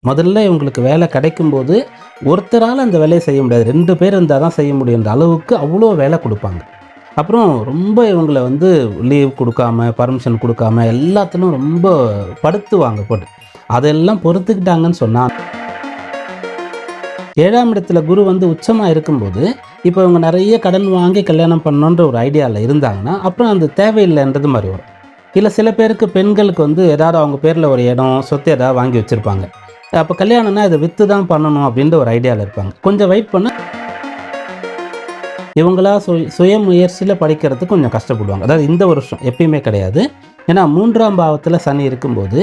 முதல்ல இவங்களுக்கு வேலை கிடைக்கும்போது ஒருத்தரால் அந்த வேலையை செய்ய முடியாது, 2 பேர் இருந்தால் தான் செய்ய முடியுன்ற அளவுக்கு அவ்வளோ வேலை கொடுப்பாங்க. அப்புறம் ரொம்ப இவங்களை வந்து லீவ் கொடுக்காம, பர்மிஷன் கொடுக்காம எல்லாத்திலும் ரொம்ப படுத்துவாங்க போட்டு. அதெல்லாம் பொறுத்துக்கிட்டாங்கன்னு சொன்னால் 7ஆம் இடத்துல குரு வந்து உச்சமாக இருக்கும்போது, இப்போ இவங்க நிறைய கடன் வாங்கி கல்யாணம் பண்ணணுன்ற ஒரு ஐடியாவில் இருந்தாங்கன்னா, அப்புறம் அது தேவையில்லைன்றது மாதிரி வரும். இல்லை சில பேருக்கு பெண்களுக்கு வந்து ஏதாவது அவங்க பேரில் ஒரு இடம், சொத்து ஏதாவது வாங்கி வச்சுருப்பாங்க. அப்போ கல்யாணம்னா இதை விற்று தான் பண்ணணும் அப்படின்ற ஒரு ஐடியாவில் இருப்பாங்க. கொஞ்சம் வெயிட் பண்ண இவங்களா சுய முயற்சியில் படிக்கிறதுக்கு கொஞ்சம் கஷ்டப்படுவாங்க. அதாவது இந்த வருஷம் எப்பயுமே கிடையாது. ஏன்னா 3ஆம் பாவத்தில் சனி இருக்கும்போது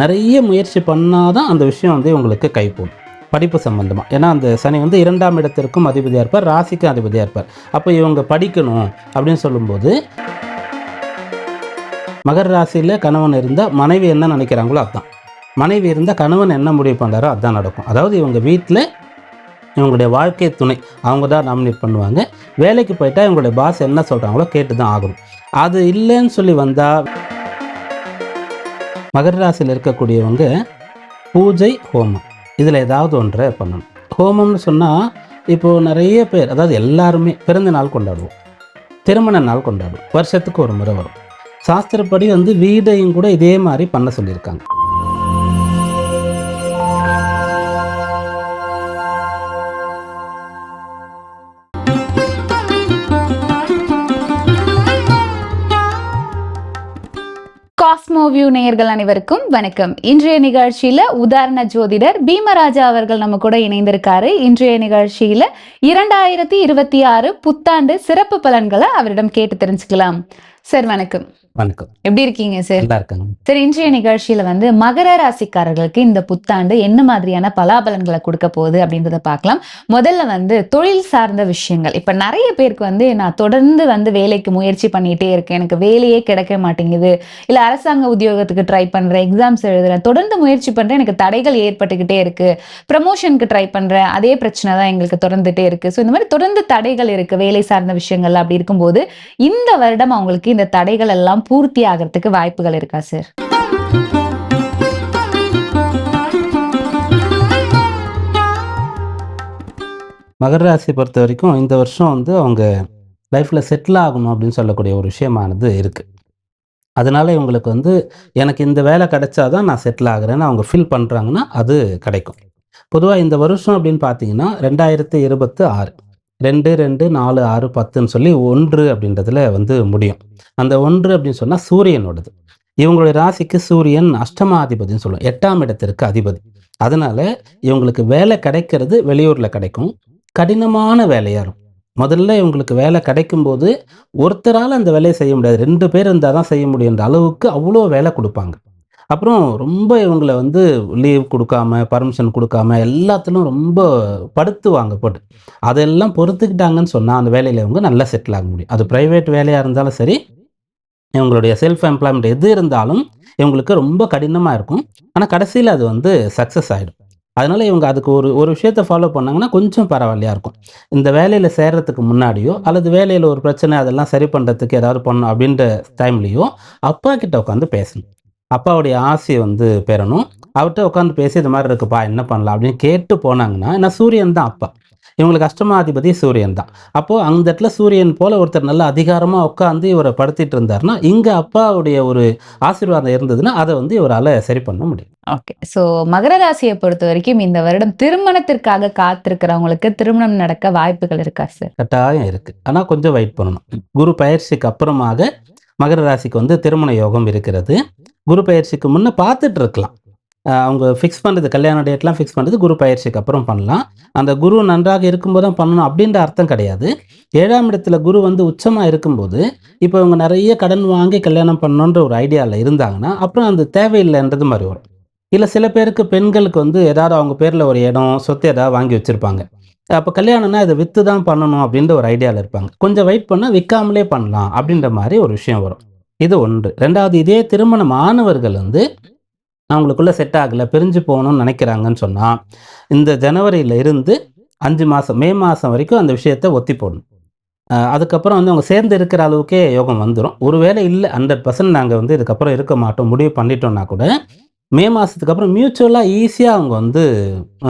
நிறைய முயற்சி பண்ணாதான் அந்த விஷயம் வந்து இவங்களுக்கு கைகூடும் படிப்பு சம்பந்தமாக. ஏன்னா அந்த சனி வந்து 2ஆம் இடத்திற்கும் அதிபதியாக இருப்பார், ராசிக்கும் அதிபதியாக இருப்பார். அப்போ இவங்க படிக்கணும் அப்படின்னு சொல்லும்போது மகர ராசியில் கணவன் இருந்தால் மனைவி என்ன நினைக்கிறாங்களோ அதுதான், மனைவி இருந்தால் கணவன் என்ன முடிவு பண்ணுறாரோ அதுதான் நடக்கும். அதாவது இவங்க வீட்டில் இவங்களுடைய வாழ்க்கை துணை அவங்க தான் நாமினேட் பண்ணுவாங்க. வேலைக்கு போயிட்டால் இவங்களுடைய பாஸ் என்ன சொல்கிறாங்களோ கேட்டு தான் ஆகணும். அது இல்லைன்னு சொல்லி வந்தால் மகர ராசியில் இருக்கக்கூடியவங்க பூஜை, ஹோமம் இதில் ஏதாவது ஒன்றை பண்ணணும். ஹோமம்னு சொன்னால் இப்போது நிறைய பேர், அதாவது எல்லாருமே பிறந்த நாள் கொண்டாடுவோம், திருமண நாள் கொண்டாடுவோம், வருஷத்துக்கு ஒரு முறை வரும். சாஸ்திரப்படி வந்து வீடையும் கூட இதே மாதிரி பண்ண சொல்லியிருக்காங்க. காஸ்மோவியூ நேயர்கள் அனைவருக்கும் வணக்கம். இன்றைய நிகழ்ச்சியில உதாரண ஜோதிடர் பீமராஜா அவர்கள் நம்ம கூட இணைந்திருக்காரு. இன்றைய நிகழ்ச்சியில 2026 புத்தாண்டு சிறப்பு பலன்களை அவரிடம் கேட்டு தெரிஞ்சுக்கலாம். சார் வணக்கம். வணக்கம். எப்படி இருக்கீங்க சார்? நல்லா இருக்காங்க சார். இன்றைய நிகழ்ச்சியில வந்து மகர ராசிக்காரர்களுக்கு இந்த புத்தாண்டு என்ன மாதிரியான பலாபலன்களை கொடுக்க போகுது அப்படின்றத பார்க்கலாம். முதல்ல வந்து தொழில் சார்ந்த விஷயங்கள். இப்ப நிறைய பேருக்கு வந்து நான் தொடர்ந்து வந்து வேலைக்கு முயற்சி பண்ணிட்டே இருக்கேன், எனக்கு வேலையே கிடைக்க மாட்டேங்குது, இல்ல அரசாங்க உத்தியோகத்துக்கு ட்ரை பண்றேன், எக்ஸாம்ஸ் எழுதுறேன், தொடர்ந்து முயற்சி பண்றேன், எனக்கு தடைகள் ஏற்பட்டுக்கிட்டே இருக்கு, ப்ரமோஷனுக்கு ட்ரை பண்றேன், அதே பிரச்சனை தான் எங்களுக்கு தொடர்ந்துட்டே இருக்கு. ஸோ இந்த மாதிரி தொடர்ந்து தடைகள் இருக்கு வேலை சார்ந்த விஷயங்கள். அப்படி இருக்கும்போது இந்த வருடம் அவங்களுக்கு இந்த தடைகள் எல்லாம் பூர்த்தி ஆகிறதுக்கு வாய்ப்புகள் இருக்கா சார்? மகர ராசி பொறுத்த வரைக்கும் இந்த வருஷம் வந்து அவங்க லைஃப்பில் செட்டில் ஆகணும் அப்படின்னு சொல்லக்கூடிய ஒரு விஷயமானது இருக்குது. அதனால இவங்களுக்கு வந்து எனக்கு இந்த வேலை கிடைச்சாதான் நான் செட்டில் ஆகிறேன்னு அவங்க ஃபீல் பண்ணுறாங்கன்னா அது கிடைக்கும். பொதுவாக இந்த வருஷம் அப்படின்னு பார்த்தீங்கன்னா 2026 2, 2, 4, 6, 10ன்னு சொல்லி 1 அப்படின்றதுல வந்து முடியும். அந்த 1 அப்படின்னு சொன்னால் சூரியனோடது. இவங்களுடைய ராசிக்கு சூரியன் அஷ்டமாதிபதினு சொல்லுவோம், 8ஆம் இடத்திற்கு அதிபதி. அதனால இவங்களுக்கு வேலை கிடைக்கிறது வெளியூரில் கிடைக்கும், கடினமான வேலையாக இருக்கும். முதல்ல இவங்களுக்கு வேலை கிடைக்கும்போது ஒருத்தரால் அந்த வேலையை செய்ய முடியாது, 2 பேர் இருந்தால் தான் செய்ய முடியுன்ற அளவுக்கு அவ்வளோ வேலை கொடுப்பாங்க. அப்புறம் ரொம்ப இவங்களை வந்து லீவ் கொடுக்காம, பர்மிஷன் கொடுக்காம எல்லாத்திலும் ரொம்ப படுத்துவாங்க போட்டு. அதெல்லாம் பொறுத்துக்கிட்டாங்கன்னு சொன்னால் அந்த வேலையில் இவங்க நல்லா செட்டில் ஆக முடியும். அது ப்ரைவேட் வேலையாக இருந்தாலும் சரி, இவங்களுடைய செல்ஃப் எம்ப்ளாய்மெண்ட் எது இருந்தாலும் இவங்களுக்கு ரொம்ப கடினமாக இருக்கும். ஆனால் கடைசியில் அது வந்து சக்ஸஸ் ஆகிடும். அதனால் இவங்க அதுக்கு ஒரு விஷயத்தை ஃபாலோ பண்ணாங்கன்னா கொஞ்சம் பரவாயில்லையாக இருக்கும். இந்த வேலையில் சேர்கிறதுக்கு முன்னாடியோ அல்லது வேலையில் ஒரு பிரச்சனை அதெல்லாம் சரி பண்ணுறதுக்கு ஏதாவது பண்ணணும் அப்படின்ற டைம்லேயோ அப்பா கிட்ட உட்காந்து பேசணும். அப்பாவுடைய ஆசையை வந்து பெறணும். அவர்கிட்ட உட்காந்து பேசி இது மாதிரி இருக்குப்பா என்ன பண்ணலாம் அப்படின்னு கேட்டு போனாங்கன்னா, ஏன்னா சூரியன் தான் அப்பா, இவங்களுக்கு அஷ்டமாதிபதி சூரியன் தான். அப்போது அந்த இடத்துல சூரியன் போல் ஒருத்தர் நல்ல அதிகாரமாக உட்காந்து இவரை படுத்திட்டு இருந்தாருன்னா, இங்கே அப்பாவுடைய ஒரு ஆசீர்வாதம் இருந்ததுன்னா அதை வந்து இவரால் சரி பண்ண முடியும். ஓகே. ஸோ மகர ராசியை பொறுத்த வரைக்கும் இந்த வருடம் திருமணத்திற்காக காத்திருக்கிறவங்களுக்கு திருமணம் நடக்க வாய்ப்புகள் இருக்கா சார்? கட்டாயம் இருக்குது, ஆனால் கொஞ்சம் வெயிட் பண்ணணும். குரு பயிற்சிக்கு அப்புறமாக மகர ராசிக்கு வந்து திருமண யோகம் இருக்கிறது. குரு பயிற்சிக்கு முன்னே பார்த்துட்டு இருக்கலாம். அவங்க ஃபிக்ஸ் பண்ணுறது, கல்யாண டேட்லாம் ஃபிக்ஸ் பண்ணுறது குரு பயிற்சிக்கு அப்புறம் பண்ணலாம். அந்த குரு நன்றாக இருக்கும்போது தான் பண்ணணும் அப்படின்ற அர்த்தம் கிடையாது. 7ஆம் இடத்துல குரு வந்து உச்சமாக இருக்கும்போது இப்போ இவங்க நிறைய கடன் வாங்கி கல்யாணம் பண்ணணுன்ற ஒரு ஐடியாவில் இருந்தாங்கன்னா அப்புறம் அது தேவையில்லைன்றது மாதிரி வரும். இல்லை சில பேருக்கு பெண்களுக்கு வந்து ஏதாவது அவங்க பேரில் ஒரு இடம், சொத்து ஏதாவது வாங்கி வச்சுருப்பாங்க. அப்போ கல்யாணம்னா இதை விற்று தான் பண்ணணும் அப்படின்ற ஒரு ஐடியாவில் இருப்பாங்க. கொஞ்சம் வெயிட் பண்ணால் விற்காமலே பண்ணலாம் அப்படின்ற மாதிரி ஒரு விஷயம் வரும். இது ஒன்று. 2வது, இதே திருமணம் ஆனவர்கள் வந்து அவங்களுக்குள்ள செட் ஆகலை, பிரிஞ்சு போகணும்னு நினைக்கிறாங்கன்னு சொன்னால் இந்த ஜனவரியில் இருந்து 5 மாதம் மே மாதம் வரைக்கும் அந்த விஷயத்தை ஒத்தி போடணும். அதுக்கப்புறம் வந்து அவங்க சேர்ந்து இருக்கிற அளவுக்கே யோகம் வந்துடும். ஒருவேளை இல்லை 100% நாங்கள் வந்து இதுக்கப்புறம் இருக்க மாட்டோம் முடிவு பண்ணிட்டோம்னா கூட மே மாதத்துக்கு அப்புறம் மியூச்சுவலாக ஈஸியாக அவங்க வந்து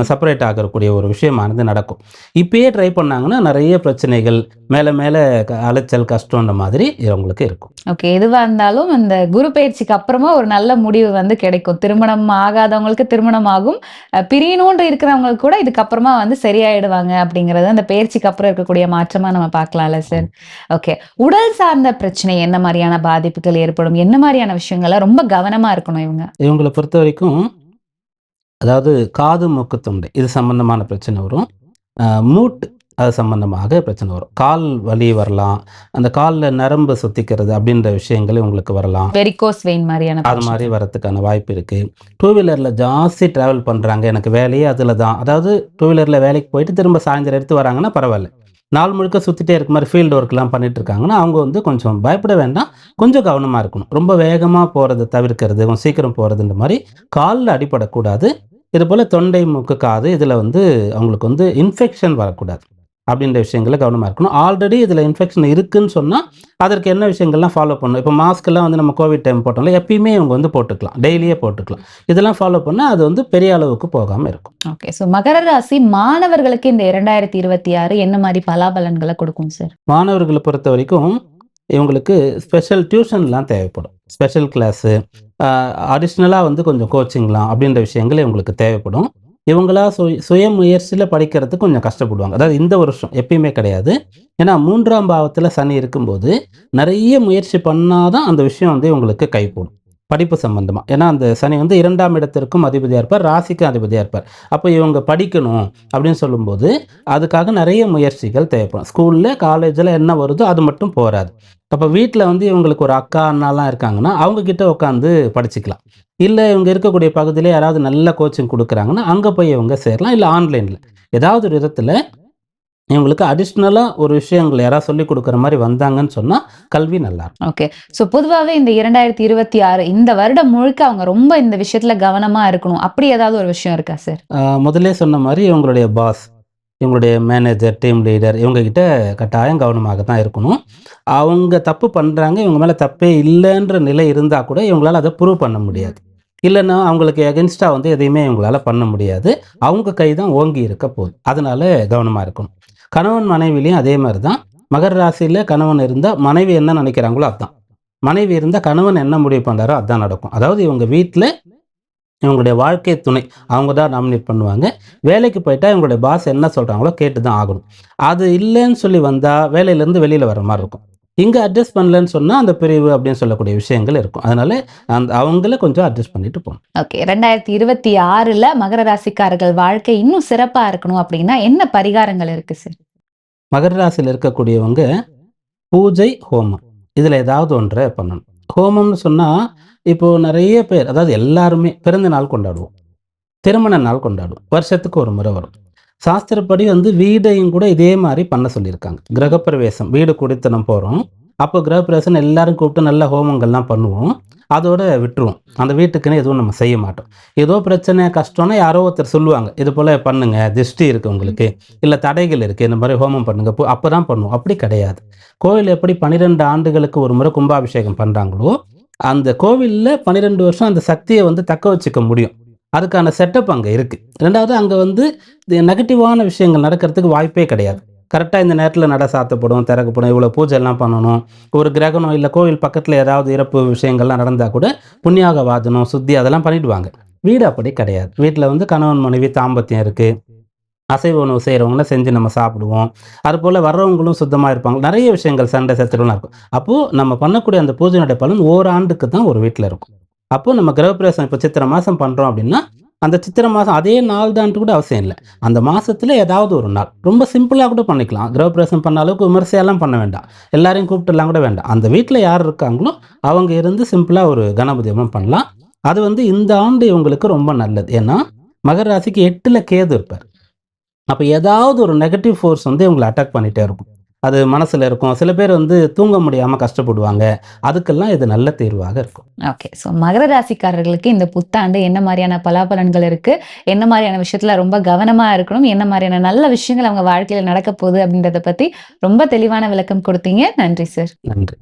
செப்பரேட் ஆகக்கூடிய ஒரு விஷயமானது நடக்கும். இப்பயே ட்ரை பண்ணாங்கன்னா நிறைய பிரச்சனைகள் மேலே மேலே அலைச்சல் கஷ்டம்ன்ற மாதிரி அவங்களுக்கு இருக்கும். ஓகே. எதுவா இருந்தாலும் அந்த குரு பயிற்சிக்கு அப்புறமா ஒரு நல்ல முடிவு வந்து கிடைக்கும். திருமணம் ஆகாதவங்களுக்கு திருமணம் ஆகும். பிரியணும்னு இருக்கிறவங்களுக்கு கூட இதுக்கப்புறமா வந்து சரியாயிடுவாங்க அப்படிங்கிறது அந்த பயிற்சிக்கு அப்புறம் இருக்கக்கூடிய மாற்றமா நம்ம பார்க்கலாம்ல சார். ஓகே. உடல் சார்ந்த பிரச்சனை என்ன மாரியான பாதிப்புகள் ஏற்படும்? என்ன மாரியான விஷயங்கள்ல ரொம்ப கவனமா இருக்கணும் இவங்க? இவங்கள பொறுத்த வரைக்கும் அதாவது காது, மூக்கு, தொண்டை இது சம்பந்தமான பிரச்சனை வரும். மூட்டு அது சம்பந்தமாக பிரச்சனை வரும். கால் வலி வரலாம். அந்த காலில் நரம்பு சுத்திக்கிறது அப்படின்ற விஷயங்கள் உங்களுக்கு வரலாம். வெரிகோஸ் வெயின் மாரியான அது மாதிரி வரத்துக்கான வாய்ப்பு இருக்குது. டூ வீலரில் ஜாஸ்தி ட்ராவல் பண்ணுறாங்க, எனக்கு வேலையே அதில் தான். அதாவது டூ வீலரில் வேலைக்கு போயிட்டு திரும்ப சாயந்தரம் எடுத்து வராங்கன்னா பரவாயில்ல. நாள் முழுக்க சுற்றிட்டே இருக்க மாதிரி ஃபீல்டு ஒர்க்லாம் பண்ணிட்டு இருக்காங்கன்னா அவங்க வந்து கொஞ்சம் பயப்பட வேண்டாம். கொஞ்சம் கவனமாக இருக்கணும். ரொம்ப வேகமாக போகிறத தவிர்க்கிறது, கொஞ்சம் சீக்கிரம் போகிறதுன்ற மாதிரி காலில் அடிபடக்கூடாது. இதுபோல் தொண்டை, மூக்கு, காது இதில் வந்து அவங்களுக்கு வந்து இன்ஃபெக்ஷன் வரக்கூடாது அப்படின்ற விஷயங்கள கவனமாக இருக்கணும். ஆல்ரெடி இதில் இன்ஃபெக்ஷன் இருக்குன்னு சொன்னால் அதற்கு என்ன விஷயங்கள்லாம் ஃபாலோ பண்ணணும். இப்போ மாஸ்க்கெல்லாம் வந்து நம்ம கோவிட் டைம் போட்டோம்ல, எப்பயுமே இவங்க வந்து போட்டுக்கலாம், டெய்லியே போட்டுக்கலாம். இதெல்லாம் ஃபாலோ பண்ணால் அது வந்து பெரிய அளவுக்கு போகாமல் இருக்கும். ஓகே. ஸோ மகர ராசி மாணவர்களுக்கு இந்த 2026 என்ன மாரி பலாபலன்களை கொடுக்கும் சார்? மாணவர்களை பொறுத்த வரைக்கும் இவங்களுக்கு ஸ்பெஷல் டியூஷன்லாம் தேவைப்படும். ஸ்பெஷல் கிளாஸு, அடிஷ்னலாக வந்து கொஞ்சம் கோச்சிங்லாம் அப்படின்ற விஷயங்கள் இவங்களுக்கு தேவைப்படும். இவங்களா சுய முயற்சியில் படிக்கிறதுக்கு கொஞ்சம் கஷ்டப்படுவாங்க. அதாவது இந்த வருஷம் எப்பயுமே கிடையாது. ஏன்னா 3ஆம் பாவத்தில் சனி இருக்கும்போது நிறைய முயற்சி பண்ணாதான் அந்த விஷயம் வந்து இவங்களுக்கு கைகூடும் படிப்பு சம்பந்தமாக. ஏன்னா அந்த சனி வந்து 2ஆம் இடத்திற்கும் அதிபதியாக இருப்பார், ராசிக்கும் அதிபதியாக இருப்பார். அப்போ இவங்க படிக்கணும் அப்படின்னு சொல்லும்போது அதுக்காக நிறைய முயற்சிகள் தேவைப்படும். ஸ்கூலில் காலேஜில் என்ன வருதோ அது மட்டும் போகாது. அப்போ வீட்டில் வந்து இவங்களுக்கு ஒரு அக்கா அண்ணாலாம் இருக்காங்கன்னா அவங்கக்கிட்ட உட்காந்து படிச்சுக்கலாம். இல்லை இவங்க இருக்கக்கூடிய பகுதியிலே யாராவது நல்ல கோச்சிங் கொடுக்குறாங்கன்னா அங்கே போய் இவங்க சேரலாம். இல்லை ஆன்லைனில் ஏதாவது ஒரு விதத்தில் இவங்களுக்கு அடிஷ்னலாக ஒரு விஷயங்கள் யாராவது சொல்லிக் கொடுக்குற மாதிரி வந்தாங்கன்னு சொன்னால் கல்வி நல்லா இருக்கும். ஓகே. ஸோ பொதுவாகவே இந்த 2026 இந்த வருடம் முழுக்க அவங்க ரொம்ப இந்த விஷயத்தில் கவனமாக இருக்கணும். அப்படி ஏதாவது ஒரு விஷயம் இருக்கா சார்? முதல்ல சொன்ன மாதிரி இவங்களுடைய பாஸ், இவங்களுடைய மேனேஜர், டீம் லீடர் இவங்ககிட்ட கட்டாயம் கவனமாக தான் இருக்கணும். அவங்க தப்பு பண்ணுறாங்க, இவங்க மேலே தப்பே இல்லைன்ற நிலை இருந்தால் கூட இவங்களால் அதை ப்ரூவ் பண்ண முடியாது. இல்லைன்னா அவங்களுக்கு எகென்ஸ்டாக வந்து எதையுமே இவங்களால் பண்ண முடியாது. அவங்க கை தான் ஓங்கி இருக்க போகுது. அதனால கவனமாக இருக்கணும். கணவன் மனைவிலையும் அதே மாதிரி தான். மகர ராசியில் கணவன் இருந்தால் மனைவி என்ன நினைக்கிறாங்களோ அதுதான். மனைவி இருந்தால் கணவன் என்ன முடிவு பண்ணுறாரோ அதுதான் நடக்கும். அதாவது இவங்க வீட்டில் இவங்களுடைய வாழ்க்கை துணை அவங்க தான் நாமினேட் பண்ணுவாங்க. வேலைக்கு போயிட்டா இவங்களுடைய பாஸ் என்ன சொல்கிறாங்களோ கேட்டு தான் ஆகணும். அது இல்லைன்னு சொல்லி வந்தால் வேலையிலேருந்து வெளியில் வர மாதிரி இருக்கும். இங்கே அட்ஜஸ்ட் பண்ணலன்னு சொன்னால் அந்த பிரிவு அப்படின்னு சொல்லக்கூடிய விஷயங்கள் இருக்கும். அதனால அவங்கள கொஞ்சம் அட்ஜஸ்ட் பண்ணிட்டு போகணும். ஓகே. 2026 மகர ராசிக்காரர்கள் வாழ்க்கை இன்னும் சிறப்பாக இருக்கணும் அப்படின்னா என்ன பரிகாரங்கள் இருக்கு சார்? மகர ராசியில் இருக்கக்கூடியவங்க பூஜை, ஹோமம் இதில் ஏதாவது ஒன்றை பண்ணணும். ஹோமம்னு சொன்னால் இப்போது நிறைய பேர், அதாவது எல்லாருமே பிறந்த நாள் கொண்டாடுவோம், திருமண நாள் கொண்டாடுவோம், வருஷத்துக்கு ஒரு முறை வரும். சாஸ்திரப்படி வந்து வீடையும் கூட இதே மாதிரி பண்ண சொல்லியிருக்காங்க. கிரகப்பிரவேசம், வீடு குடித்தனம் போகிறோம், அப்போ கிரகப்பிரவேசம் எல்லாரும் கூப்பிட்டு நல்ல ஹோமங்கள்லாம் பண்ணுவோம். அதோட விட்டுருவோம். அந்த வீட்டுக்குன்னு எதுவும் நம்ம செய்ய மாட்டோம். ஏதோ பிரச்சனை கஷ்டம்னா யாரோ ஒருத்தர் சொல்லுவாங்க, இது போல் பண்ணுங்க, திருஷ்டி இருக்குது உங்களுக்கு, இல்லை தடைகள் இருக்குது, இந்த மாதிரி ஹோமம் பண்ணுங்க, அப்போ தான் பண்ணுவோம். அப்படி கிடையாது. கோவில் எப்படி 12 ஆண்டுகளுக்கு ஒரு முறை கும்பாபிஷேகம் பண்ணுறாங்களோ அந்த கோவிலில் 12 வருஷம் அந்த சக்தியை வந்து தக்க வச்சுக்க முடியும். அதுக்கான செட்டப் அங்கே இருக்குது. ரெண்டாவது அங்கே வந்து நெகட்டிவான விஷயங்கள் நடக்கிறதுக்கு வாய்ப்பே கிடையாது. கரெக்டாக இந்த நேரத்தில் நட சாத்தப்படும், திறக்கப்படும், இவ்வளோ பூஜை எல்லாம் பண்ணணும். ஒரு கிரகணம் இல்லை கோவில் பக்கத்தில் ஏதாவது இறப்பு விஷயங்கள்லாம் நடந்தால் கூட புண்ணியாக வாதனம், சுத்தி அதெல்லாம் பண்ணிவிடுவாங்க. வீடு அப்படி கிடையாது. வீட்டில் வந்து கணவன் மனைவி தாம்பத்தியம் இருக்குது, அசைவ உணவு செய்கிறவங்கள செஞ்சு நம்ம சாப்பிடுவோம். அதுபோல் வர்றவங்களும் சுத்தமாக இருப்பாங்க. நிறைய விஷயங்கள் சண்டை சச்சரவுலாம் இருக்கும். அப்போது நம்ம பண்ணக்கூடிய அந்த பூஜையினுடைய பலன் ஓராண்டுக்கு தான் ஒரு வீட்டில் இருக்கும். அப்போது நம்ம கிரகப்பிரவேசம் இப்போ சித்திரை மாதம் பண்ணுறோம் அப்படின்னா அந்த சித்திரை மாதம் அதே நாள் தான்ட்டு கூட அவசியம் இல்லை. அந்த மாதத்தில் ஏதாவது ஒரு நாள் ரொம்ப சிம்பிளாக கூட பண்ணிக்கலாம். கிரகப்பிரவேசம் பண்ண அளவுக்கு விமர்சையெல்லாம் பண்ண வேண்டாம், எல்லாரையும் கூப்பிட்டுலாம் கூட வேண்டாம். அந்த வீட்டில் யார் இருக்காங்களோ அவங்க இருந்து சிம்பிளாக ஒரு கணபதி ஹோமம் பண்ணலாம். அது வந்து இந்த ஆண்டு இவங்களுக்கு ரொம்ப நல்லது. ஏன்னா மகர ராசிக்கு 8ல் கேது இருப்பார். அப்போ ஏதாவது ஒரு நெகட்டிவ் ஃபோர்ஸ் வந்து இவங்களை அட்டாக் பண்ணிகிட்டே இருக்கும். அது மனசில் இருக்கும். சில பேர் வந்து தூங்க முடியாமல் கஷ்டப்படுவாங்க. அதுக்கெல்லாம் இது நல்ல தீர்வாக இருக்கும். ஓகே. ஸோ மகர ராசிக்காரர்களுக்கு இந்த புத்தாண்டு என்ன மாதிரியான பலாபலன்கள் இருக்குது, என்ன மாதிரியான விஷயத்தில் ரொம்ப கவனமாக இருக்கணும், என்ன மாதிரியான நல்ல விஷயங்கள் அவங்க வாழ்க்கையில் நடக்க போகுது அப்படின்றத பற்றி ரொம்ப தெளிவான விளக்கம் கொடுத்தீங்க. நன்றி சார். நன்றி.